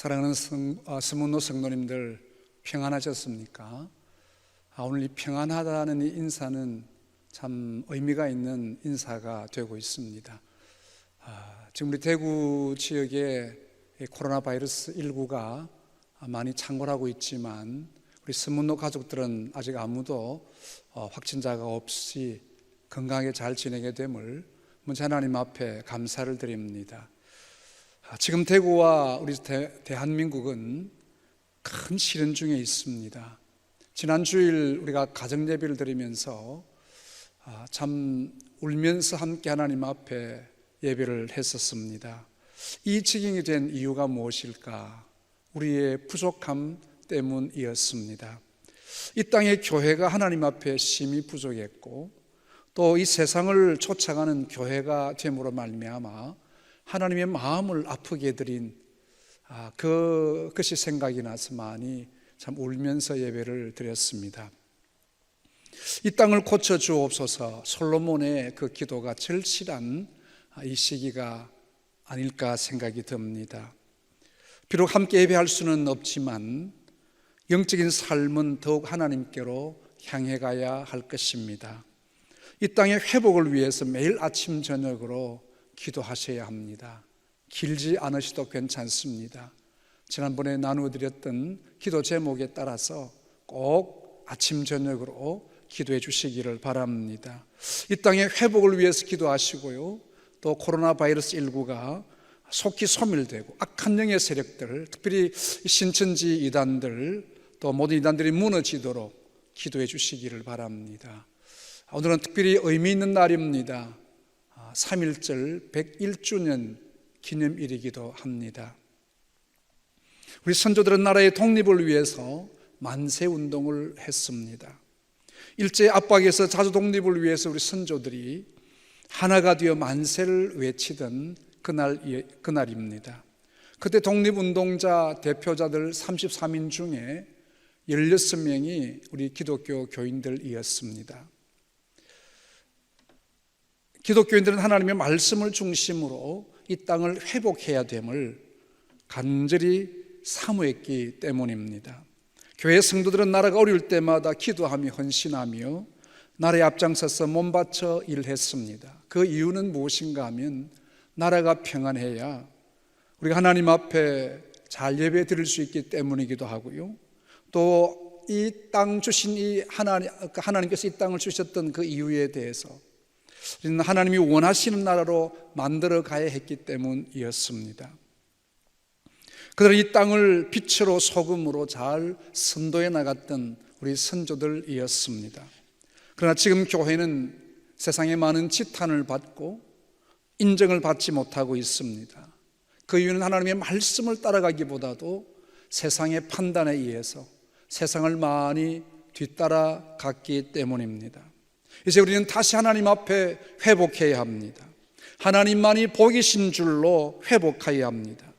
사랑하는 스문노 성도님들, 평안하셨습니까? 오늘 이 평안하다는 이 인사는 참 의미가 있는 인사가 되고 있습니다. 지금 우리 대구 지역에 코로나 바이러스 19가 많이 창궐하고 있지만 우리 스문노 가족들은 아직 아무도 확진자가 없이 건강하게 잘 지내게 됨을 먼저 하나님 앞에 감사를 드립니다. 지금 대구와 우리 대한민국은 큰 시련 중에 있습니다. 지난 주일 우리가 가정 예배를 드리면서 참 울면서 함께 하나님 앞에 예배를 했었습니다. 이 지경이 된 이유가 무엇일까? 우리의 부족함 때문이었습니다. 이 땅의 교회가 하나님 앞에 심히 부족했고, 또 이 세상을 쫓아가는 교회가 됨으로 말미암아 하나님의 마음을 아프게 드린 그것이 생각이 나서 많이 참 울면서 예배를 드렸습니다. 이 땅을 고쳐주옵소서, 솔로몬의 그 기도가 절실한 이 시기가 아닐까 생각이 듭니다. 비록 함께 예배할 수는 없지만 영적인 삶은 더욱 하나님께로 향해 가야 할 것입니다. 이 땅의 회복을 위해서 매일 아침 저녁으로 기도하셔야 합니다. 길지 않으셔도 괜찮습니다. 지난번에 나누어드렸던 기도 제목에 따라서 꼭 아침 저녁으로 기도해 주시기를 바랍니다. 이 땅의 회복을 위해서 기도하시고요, 또 코로나 바이러스 19가 속히 소멸되고 악한 영의 세력들, 특별히 신천지 이단들, 또 모든 이단들이 무너지도록 기도해 주시기를 바랍니다. 오늘은 특별히 의미 있는 날입니다. 3.1절 101주년 기념일이기도 합니다. 우리 선조들은 나라의 독립을 위해서 만세운동을 했습니다. 일제 압박에서 자주 독립을 위해서 우리 선조들이 하나가 되어 만세를 외치던 그날입니다. 그때 독립운동자 대표자들 33인 중에 16명이 우리 기독교 교인들이었습니다. 기독교인들은 하나님의 말씀을 중심으로 이 땅을 회복해야 됨을 간절히 사모했기 때문입니다. 교회 성도들은 나라가 어려울 때마다 기도하며 헌신하며 나라에 앞장서서 몸바쳐 일했습니다. 그 이유는 무엇인가 하면 나라가 평안해야 우리가 하나님 앞에 잘 예배 드릴 수 있기 때문이기도 하고요, 또 이 땅 주신 이 하나님께서 이 땅을 주셨던 그 이유에 대해서 우리는 하나님이 원하시는 나라로 만들어 가야 했기 때문이었습니다. 그들은 이 땅을 빛으로 소금으로 잘 선도해 나갔던 우리 선조들이었습니다. 그러나 지금 교회는 세상에 많은 지탄을 받고 인정을 받지 못하고 있습니다. 그 이유는 하나님의 말씀을 따라가기보다도 세상의 판단에 의해서 세상을 많이 뒤따라갔기 때문입니다. 이제 우리는 다시 하나님 앞에 회복해야 합니다. 하나님만이 복이신 줄로 회복해야 합니다.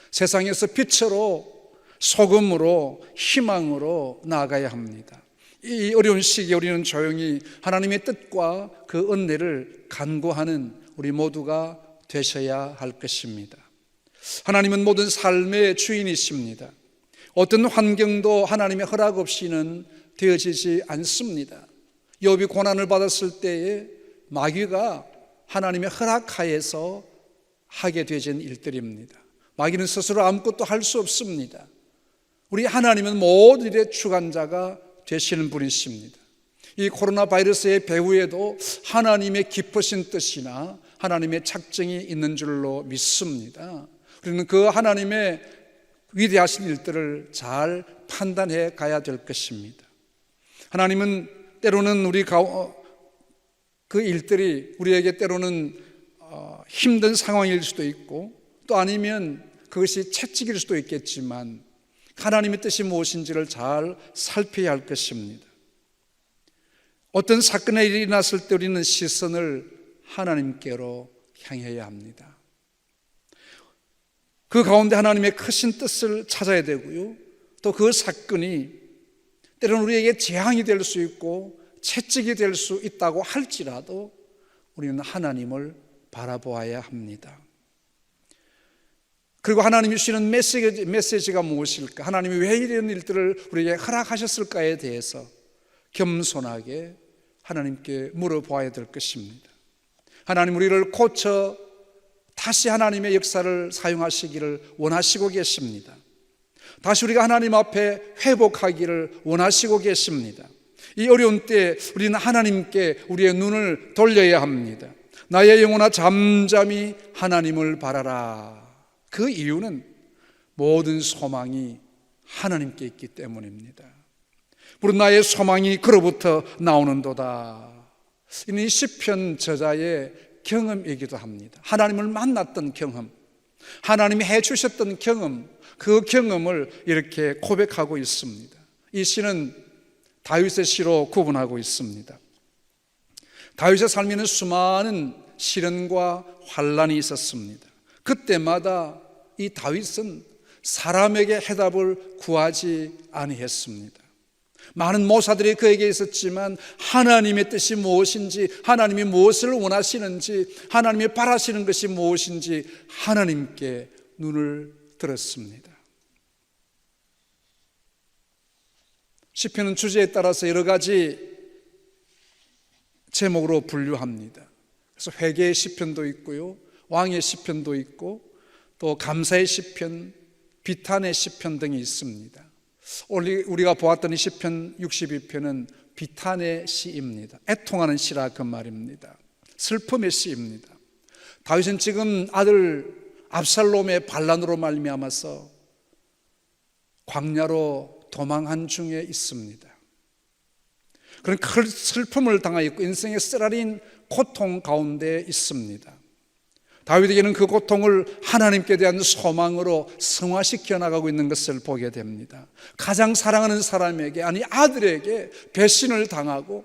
세상에서 빛으로 소금으로 희망으로 나아가야 합니다. 이 어려운 시기에 우리는 조용히 하나님의 뜻과 그 은혜를 간구하는 우리 모두가 되셔야 할 것입니다. 하나님은 모든 삶의 주인이십니다. 어떤 환경도 하나님의 허락 없이는 되어지지 않습니다. 욥이 고난을 받았을 때에 마귀가 하나님의 허락하에서 하게 되진 일들입니다. 마귀는 스스로 아무것도 할 수 없습니다. 우리 하나님은 모든 일의 주관자가 되시는 분이십니다. 이 코로나 바이러스의 배후에도 하나님의 깊으신 뜻이나 하나님의 작정이 있는 줄로 믿습니다. 우리는 그 하나님의 위대하신 일들을 잘 판단해 가야 될 것입니다. 하나님은 때로는 그 일들이 우리에게 때로는 힘든 상황일 수도 있고, 또 아니면 그것이 채찍일 수도 있겠지만 하나님의 뜻이 무엇인지를 잘 살펴야 할 것입니다. 어떤 사건이 일어났을 때 우리는 시선을 하나님께로 향해야 합니다. 그 가운데 하나님의 크신 뜻을 찾아야 되고요, 또 그 사건이 때로는 우리에게 재앙이 될 수 있고 채찍이 될 수 있다고 할지라도 우리는 하나님을 바라보아야 합니다. 그리고 하나님이 주시는 메시지가 무엇일까? 하나님이 왜 이런 일들을 우리에게 허락하셨을까에 대해서 겸손하게 하나님께 물어보아야 될 것입니다. 하나님 우리를 고쳐 다시 하나님의 역사를 사용하시기를 원하시고 계십니다. 다시 우리가 하나님 앞에 회복하기를 원하시고 계십니다. 이 어려운 때 우리는 하나님께 우리의 눈을 돌려야 합니다. 나의 영혼아 잠잠히 하나님을 바라라. 그 이유는 모든 소망이 하나님께 있기 때문입니다. 물론 나의 소망이 그로부터 나오는도다. 이는 시편 저자의 경험이기도 합니다. 하나님을 만났던 경험, 하나님이 해주셨던 경험, 그 경험을 이렇게 고백하고 있습니다. 이 시는 다윗의 시로 구분하고 있습니다. 다윗의 삶에는 수많은 시련과 환난이 있었습니다. 그때마다 이 다윗은 사람에게 해답을 구하지 아니했습니다. 많은 모사들이 그에게 있었지만 하나님의 뜻이 무엇인지, 하나님이 무엇을 원하시는지, 하나님이 바라시는 것이 무엇인지 하나님께 눈을 들었습니다. 시편은 주제에 따라서 여러 가지 제목으로 분류합니다. 그래서 회개의 시편도 있고요, 왕의 시편도 있고, 또 감사의 시편, 비탄의 시편 등이 있습니다. 우리가 보았던 이 시편 62편은 비탄의 시입니다. 애통하는 시라 그 말입니다. 슬픔의 시입니다. 다윗은 지금 아들 압살롬의 반란으로 말미암아서 광야로 도망한 중에 있습니다. 그런 큰 슬픔을 당하였고 인생의 쓰라린 고통 가운데 있습니다. 다윗에게는 그 고통을 하나님께 대한 소망으로 승화시켜 나가고 있는 것을 보게 됩니다. 가장 사랑하는 사람에게, 아니 아들에게 배신을 당하고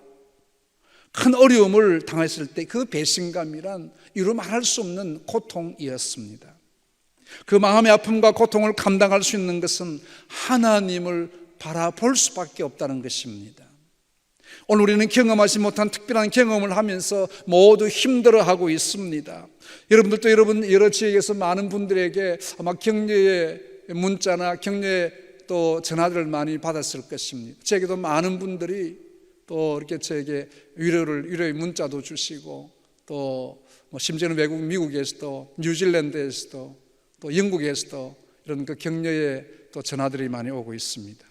큰 어려움을 당했을 때 그 배신감이란 이루 말할 수 없는 고통이었습니다. 그 마음의 아픔과 고통을 감당할 수 있는 것은 하나님을 바라볼 수밖에 없다는 것입니다. 오늘 우리는 경험하지 못한 특별한 경험을 하면서 모두 힘들어하고 있습니다. 여러분들도 여러 지역에서 많은 분들에게 아마 격려의 문자나 격려의 또 전화들을 많이 받았을 것입니다. 제게도 많은 분들이 또 이렇게 저에게 위로의 문자도 주시고, 또 심지어는 외국 미국에서도, 뉴질랜드에서도, 또 영국에서도 이런 그 격려의 또 전화들이 많이 오고 있습니다.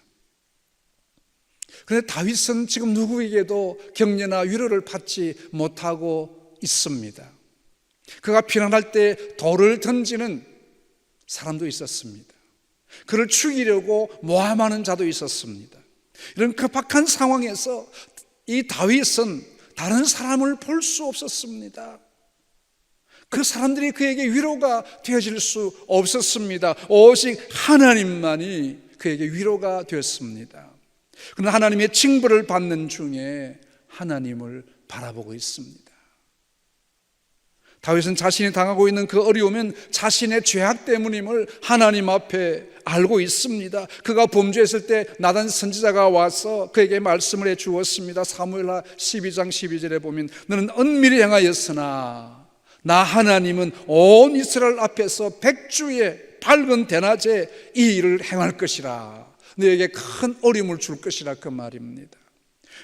그런데 다윗은 지금 누구에게도 격려나 위로를 받지 못하고 있습니다. 그가 피난할 때 돌을 던지는 사람도 있었습니다. 그를 죽이려고 모함하는 자도 있었습니다. 이런 급박한 상황에서 이 다윗은 다른 사람을 볼 수 없었습니다. 그 사람들이 그에게 위로가 되어질 수 없었습니다. 오직 하나님만이 그에게 위로가 되었습니다. 그러나 하나님의 징벌을 받는 중에 하나님을 바라보고 있습니다. 다윗은 자신이 당하고 있는 그 어려움은 자신의 죄악 때문임을 하나님 앞에 알고 있습니다. 그가 범죄했을 때 나단 선지자가 와서 그에게 말씀을 해 주었습니다. 사무엘하 12장 12절에 보면 너는 은밀히 행하였으나 나 하나님은 온 이스라엘 앞에서 백주의 밝은 대낮에 이 일을 행할 것이라. 너에게 큰 어려움을 줄 것이라 그 말입니다.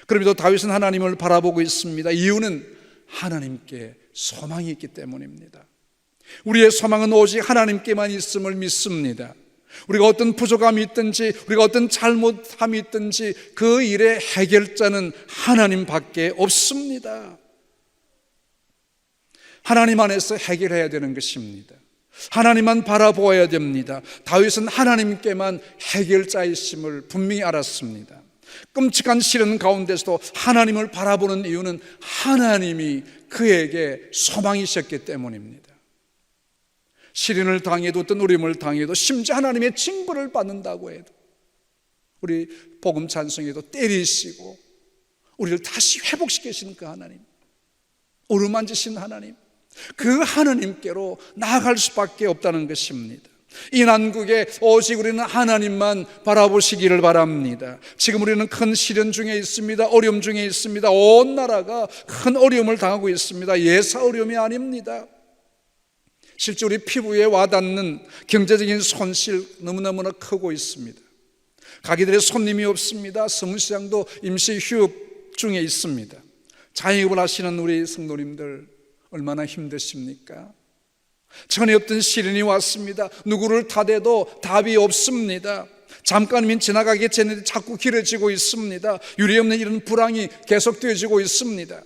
그럼에도 다윗은 하나님을 바라보고 있습니다. 이유는 하나님께 소망이 있기 때문입니다. 우리의 소망은 오직 하나님께만 있음을 믿습니다. 우리가 어떤 부족함이 있든지, 우리가 어떤 잘못함이 있든지 그 일의 해결자는 하나님밖에 없습니다. 하나님 안에서 해결해야 되는 것입니다. 하나님만 바라보아야 됩니다. 다윗은 하나님께만 해결자이심을 분명히 알았습니다. 끔찍한 시련 가운데서도 하나님을 바라보는 이유는 하나님이 그에게 소망이셨기 때문입니다. 시련을 당해도 어떤 어려움을 당해도 심지어 하나님의 징벌을 받는다고 해도 우리 복음 찬송에도 때리시고 우리를 다시 회복시키시는 그 하나님, 어루만지신 하나님, 그 하나님께로 나아갈 수밖에 없다는 것입니다. 이 난국에 오직 우리는 하나님만 바라보시기를 바랍니다. 지금 우리는 큰 시련 중에 있습니다. 어려움 중에 있습니다. 온 나라가 큰 어려움을 당하고 있습니다. 예사 어려움이 아닙니다. 실제 우리 피부에 와닿는 경제적인 손실 너무너무나 크고 있습니다. 가게들의 손님이 없습니다. 성시장도 임시 휴업 중에 있습니다. 자영업을 하시는 우리 성도님들 얼마나 힘드십니까? 전에 없던 시련이 왔습니다. 누구를 탓해도 답이 없습니다. 잠깐이면 지나가게 되는데 자꾸 길어지고 있습니다. 유례없는 이런 불황이 계속되어지고 있습니다.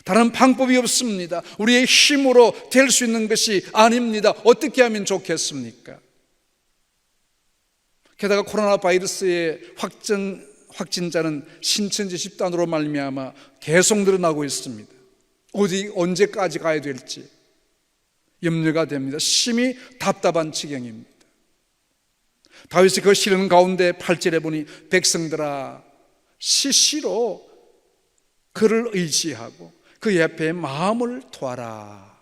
다른 방법이 없습니다. 우리의 힘으로 될 수 있는 것이 아닙니다. 어떻게 하면 좋겠습니까? 게다가 코로나 바이러스의 확진자는 신천지 집단으로 말미암아 계속 늘어나고 있습니다. 언제까지 가야 될지 염려가 됩니다. 심히 답답한 지경입니다. 다윗이 그 시련 가운데 8절에 보니 백성들아 시시로 그를 의지하고 그 옆에 마음을 두어라.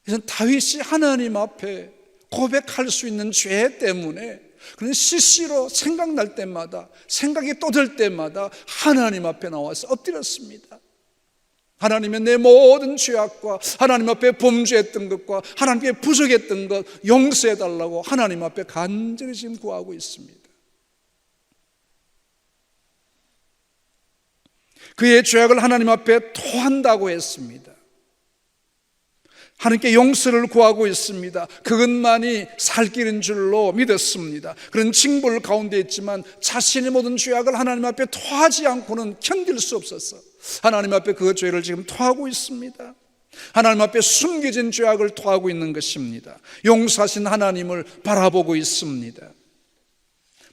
이건 다윗이 하나님 앞에 고백할 수 있는 죄 때문에 그는 시시로 생각날 때마다, 생각이 또 들 때마다 하나님 앞에 나와서 엎드렸습니다. 하나님의 내 모든 죄악과 하나님 앞에 범죄했던 것과 하나님께 부족했던 것 용서해달라고 하나님 앞에 간절히 지금 구하고 있습니다. 그의 죄악을 하나님 앞에 토한다고 했습니다. 하나님께 용서를 구하고 있습니다. 그것만이 살 길인 줄로 믿었습니다. 그런 징벌 가운데 있지만 자신의 모든 죄악을 하나님 앞에 토하지 않고는 견딜 수 없어서 하나님 앞에 그 죄를 지금 토하고 있습니다. 하나님 앞에 숨겨진 죄악을 토하고 있는 것입니다. 용서하신 하나님을 바라보고 있습니다.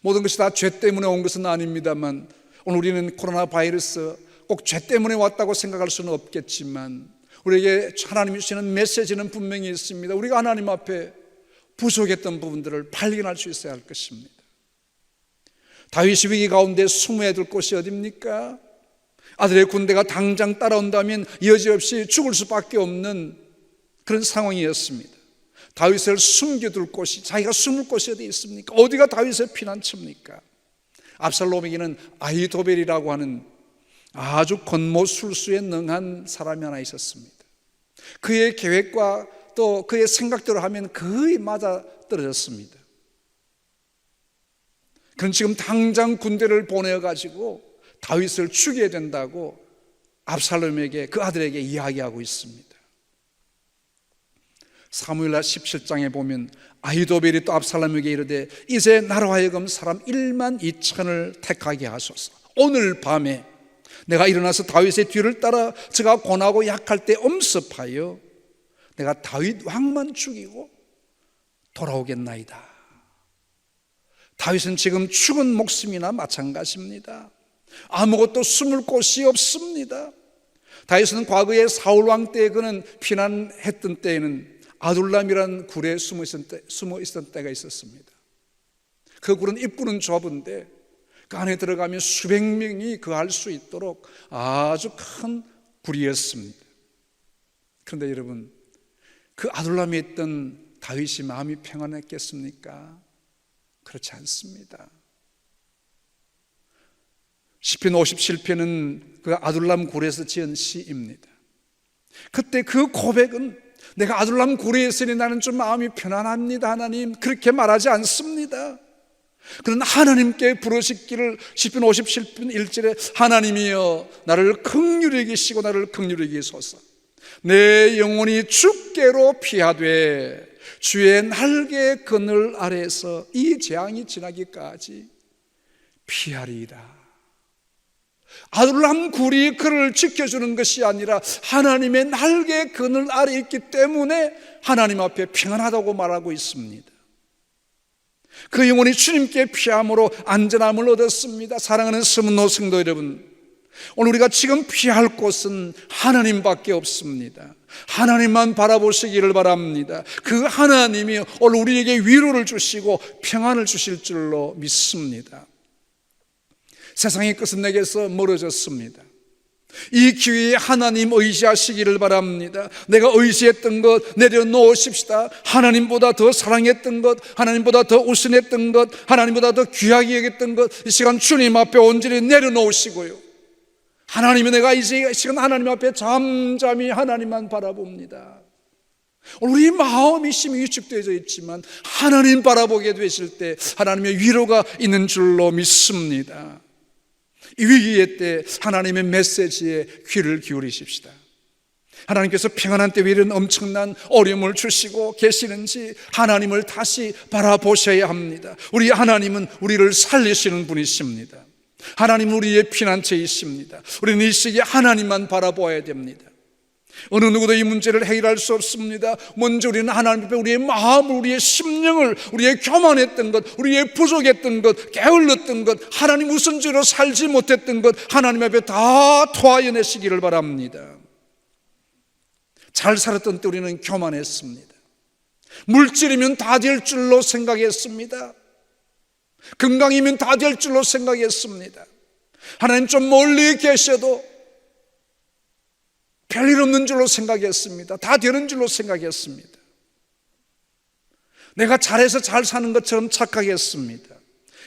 모든 것이 다 죄 때문에 온 것은 아닙니다만 오늘 우리는 코로나 바이러스 꼭 죄 때문에 왔다고 생각할 수는 없겠지만 우리에게 하나님이 주시는 메시지는 분명히 있습니다. 우리가 하나님 앞에 부족했던 부분들을 발견할 수 있어야 할 것입니다. 다윗이 위기 가운데 숨어야 될 곳이 어디입니까? 아들의 군대가 당장 따라온다면 여지없이 죽을 수밖에 없는 그런 상황이었습니다. 다윗을 숨겨둘 곳이, 자기가 숨을 곳이 어디 있습니까? 어디가 다윗의 피난처입니까? 압살롬에게는 아히도벨이라고 하는 아주 권모술수에 능한 사람이 하나 있었습니다. 그의 계획과 또 그의 생각대로 하면 거의 맞아 떨어졌습니다. 그는 지금 당장 군대를 보내가지고 다윗을 죽여야 된다고 압살롬에게, 그 아들에게 이야기하고 있습니다. 사무엘하 17장에 보면 아히도벨이 또 압살롬에게 이르되 이제 나로 하여금 사람 1만 2천을 택하게 하소서. 오늘 밤에 내가 일어나서 다윗의 뒤를 따라 저가 고나고 약할 때 엄습하여 내가 다윗 왕만 죽이고 돌아오겠나이다. 다윗은 지금 죽은 목숨이나 마찬가지입니다. 아무것도 숨을 곳이 없습니다. 다윗은 과거에 사울 왕 때 그는 피난했던 때에는 아둘람이라는 굴에 숨어 있었던 때가 있었습니다. 그 굴은 입구는 좁은데 그 안에 들어가면 수백 명이 거할 수 있도록 아주 큰 굴이었습니다. 그런데 여러분, 그 아둘람에 있던 다윗이 마음이 평안했겠습니까? 그렇지 않습니다. 시편 57편은 그 아둘람 굴에서 지은 시입니다. 그때 그 고백은 내가 아둘람 굴에 있으니 나는 좀 마음이 편안합니다 하나님, 그렇게 말하지 않습니다. 그는 하나님께 부르짖기를 시편 57편 1절에 하나님이여 나를 긍휼히 여기시고 나를 긍휼히 여기소서. 내 영혼이 주께로 피하되 주의 날개 그늘 아래에서 이 재앙이 지나기까지 피하리이다. 아둘람 굴이 그를 지켜주는 것이 아니라 하나님의 날개 그늘 아래에 있기 때문에 하나님 앞에 평안하다고 말하고 있습니다. 그 영혼이 주님께 피함으로 안전함을 얻었습니다. 사랑하는 스문호 성도 여러분, 오늘 우리가 지금 피할 곳은 하나님밖에 없습니다. 하나님만 바라보시기를 바랍니다. 그 하나님이 오늘 우리에게 위로를 주시고 평안을 주실 줄로 믿습니다. 세상의 끝은 내게서 멀어졌습니다. 이 기회에 하나님 의지하시기를 바랍니다. 내가 의지했던 것 내려놓으십시다. 하나님보다 더 사랑했던 것, 하나님보다 더 우선했던 것, 하나님보다 더 귀하게 여겼던 것, 이 시간 주님 앞에 온전히 내려놓으시고요, 하나님이 내가 이제 이 시간 하나님 앞에 잠잠히 하나님만 바라봅니다. 우리 마음이 심히 위축되어져 있지만 하나님 바라보게 되실 때 하나님의 위로가 있는 줄로 믿습니다. 이 위기의 때 하나님의 메시지에 귀를 기울이십시다. 하나님께서 평안한 때 왜 이런 엄청난 어려움을 주시고 계시는지 하나님을 다시 바라보셔야 합니다. 우리 하나님은 우리를 살리시는 분이십니다. 하나님은 우리의 피난처이십니다. 우리는 이 시기에 하나님만 바라보아야 됩니다. 어느 누구도 이 문제를 해결할 수 없습니다. 먼저 우리는 하나님 앞에 우리의 마음을, 우리의 심령을, 우리의 교만했던 것, 우리의 부족했던 것, 게을렀던 것, 하나님 우선주로 살지 못했던 것 하나님 앞에 다 토하여내시기를 바랍니다. 잘 살았던 때 우리는 교만했습니다. 물질이면 다 될 줄로 생각했습니다. 건강이면 다 될 줄로 생각했습니다. 하나님 좀 멀리 계셔도 별일 없는 줄로 생각했습니다. 다 되는 줄로 생각했습니다. 내가 잘해서 잘 사는 것처럼 착각했습니다.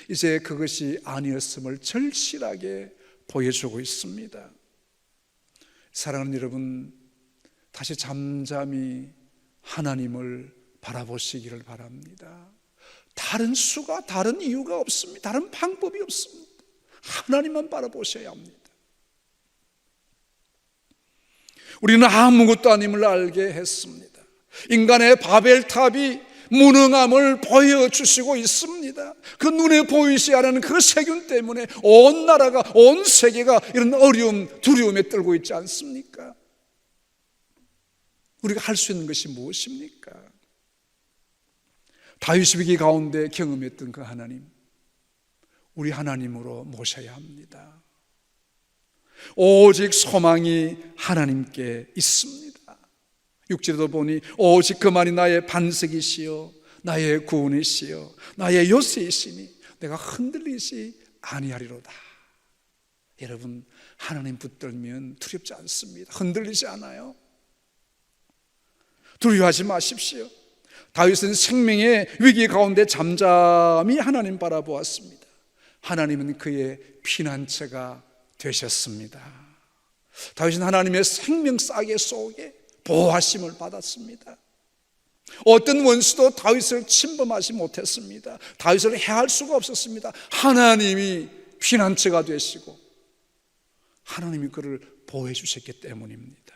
이제 그것이 아니었음을 절실하게 보여주고 있습니다. 사랑하는 여러분, 다시 잠잠히 하나님을 바라보시기를 바랍니다. 다른 수가, 다른 이유가 없습니다. 다른 방법이 없습니다. 하나님만 바라보셔야 합니다. 우리는 아무것도 아님을 알게 했습니다. 인간의 바벨탑이 무능함을 보여주시고 있습니다. 그 눈에 보이지 않는 그 세균 때문에 온 나라가, 온 세계가 이런 어려움, 두려움에 떨고 있지 않습니까? 우리가 할 수 있는 것이 무엇입니까? 다윗이 위기 가운데 경험했던 그 하나님, 우리 하나님으로 모셔야 합니다. 오직 소망이 하나님께 있습니다. 6절에도 보니 오직 그만이 나의 반석이시요 나의 구원이시요 나의 요새이시니 내가 흔들리지 아니하리로다. 여러분, 하나님 붙들면 두렵지 않습니다. 흔들리지 않아요. 두려워하지 마십시오. 다윗은 생명의 위기 가운데 잠잠히 하나님 바라보았습니다. 하나님은 그의 피난처가 되셨습니다. 다윗은 하나님의 생명 싸개 속에 보호하심을 받았습니다. 어떤 원수도 다윗을 침범하지 못했습니다. 다윗을 해할 수가 없었습니다. 하나님이 피난처가 되시고 하나님이 그를 보호해 주셨기 때문입니다.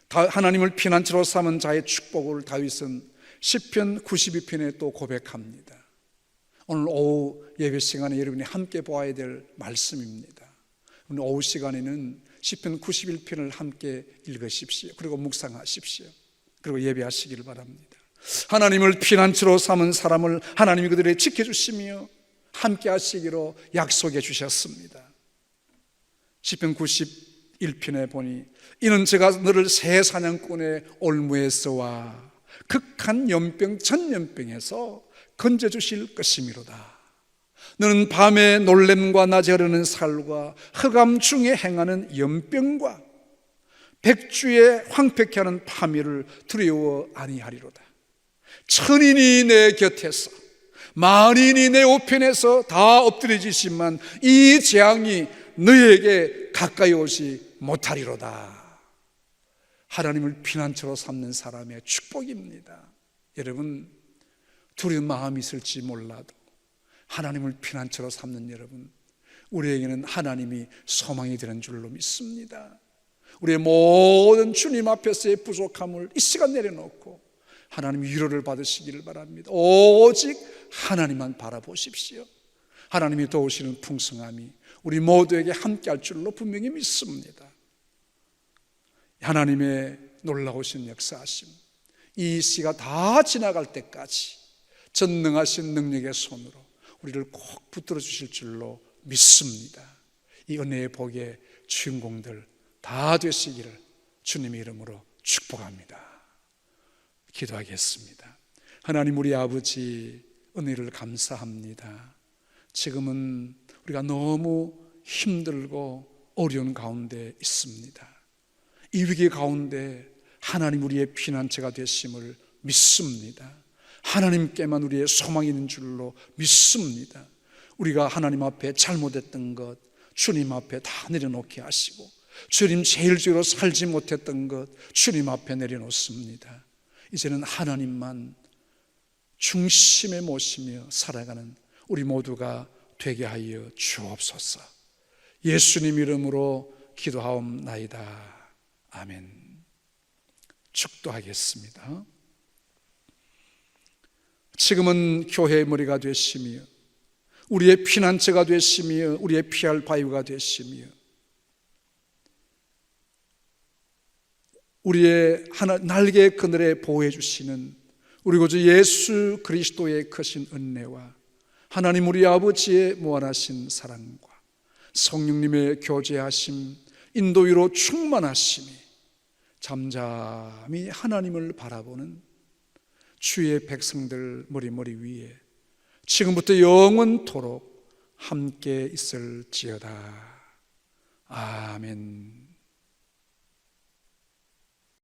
하나님을 피난처로 삼은 자의 축복을 다윗은 시편 92편에 또 고백합니다. 오늘 오후 예배 시간에 여러분이 함께 보아야 될 말씀입니다. 오늘 오후 시간에는 시편 91편을 함께 읽으십시오. 그리고 묵상하십시오. 그리고 예배하시기를 바랍니다. 하나님을 피난처로 삼은 사람을 하나님이 그들을 지켜주시며 함께 하시기로 약속해 주셨습니다. 시편 91편에 보니 이는 제가 너를 새 사냥꾼의 올무에서와 극한 연병 전염병에서 건져주실 것이미로다. 너는 밤에 놀램과 낮에 흐르는 살과 흑암 중에 행하는 연병과 백주에 황폐케 하는 파미를 두려워 아니하리로다. 천인이 내 곁에서 만인이 내 우편에서 다 엎드려지지만 이 재앙이 너에게 가까이 오지 못하리로다. 하나님을 피난처로 삼는 사람의 축복입니다. 여러분, 두려운 마음이 있을지 몰라도 하나님을 피난처로 삼는 여러분, 우리에게는 하나님이 소망이 되는 줄로 믿습니다. 우리의 모든 주님 앞에서의 부족함을 이 시간 내려놓고 하나님 위로를 받으시기를 바랍니다. 오직 하나님만 바라보십시오. 하나님이 도우시는 풍성함이 우리 모두에게 함께할 줄로 분명히 믿습니다. 하나님의 놀라우신 역사하심, 이 시가 다 지나갈 때까지 전능하신 능력의 손으로 우리를 꼭 붙들어 주실 줄로 믿습니다. 이 은혜의 복의 주인공들 다 되시기를 주님의 이름으로 축복합니다. 기도하겠습니다. 하나님, 우리 아버지 은혜를 감사합니다. 지금은 우리가 너무 힘들고 어려운 가운데 있습니다. 이 위기 가운데 하나님 우리의 피난처가 되심을 믿습니다. 하나님께만 우리의 소망이 있는 줄로 믿습니다. 우리가 하나님 앞에 잘못했던 것 주님 앞에 다 내려놓게 하시고 주님 제일적으로 살지 못했던 것 주님 앞에 내려놓습니다. 이제는 하나님만 중심에 모시며 살아가는 우리 모두가 되게 하여 주옵소서. 예수님 이름으로 기도하옵나이다. 아멘. 축도하겠습니다. 지금은 교회의 머리가 되시며 우리의 피난처가 되시며 우리의 피할 바위가 되시며 우리의 날개 그늘에 보호해 주시는 우리 구주 예수 그리스도의 크신 은혜와 하나님 우리 아버지의 무한하신 사랑과 성령님의 교제하심, 인도위로 충만하심이 잠잠히 하나님을 바라보는 주의 백성들 머리 위에 지금부터 영원토록 함께 있을지어다. 아멘.